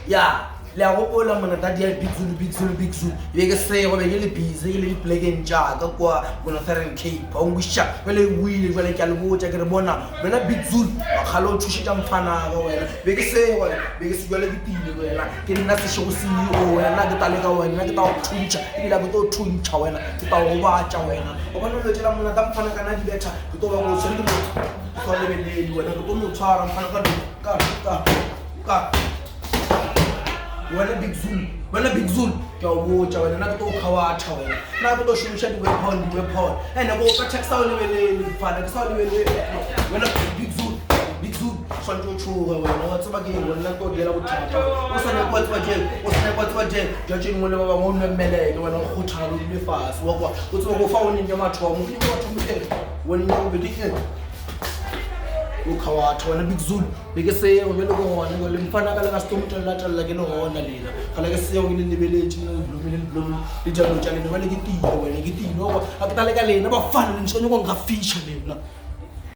ya le a gopola mona dadi ya Big Zulu be ke sego be ke le busy ke le di-plekeng jaaka kwa Northern Cape a ngwisha le wile jwale ke a le botsa ke re bona wena Big Zulu makgale o thušetša mfanaka wena be ke sego be ke se jwale ke tile wena ke nna sešego CEO wena nna ke tale ka wena nna ke ta go thuntšha ebile ke tlo thuntšha wena ke ta go batša wena o bona lotšela mona ta mfanaka na di betha ke tlo ba go tshwere ke motho tshwa lebeledi wena ke tlo mo tshwara mfanaka ka wena Big Zulu ke a botsa wena na ke tlo khawatha wena na ke tlo shumisha di-weapon ene go ka taxa o lebelele mfana ke sa o lebelele wena Big Zulu swantse o tshoga wena wa tseba ke wena ke o diela bothata o sa nyaka wa tseba jeng judging mo le ba bangwe o nwe mmeleke wena o kgothalo le fase wa kwa o tseba go fa o neng ya mathomo ke batho moteng wena o be dikeng o khawatha wena Big Zulu be ke seo be le gona go le mfana ka le ka sto motella ke le gona lela kala ke seo ke le lebeletse le jalo tša lena ba le ke tile wena ke tile go a ke tale ka lena ba fana le ntšhone go nka fisha lena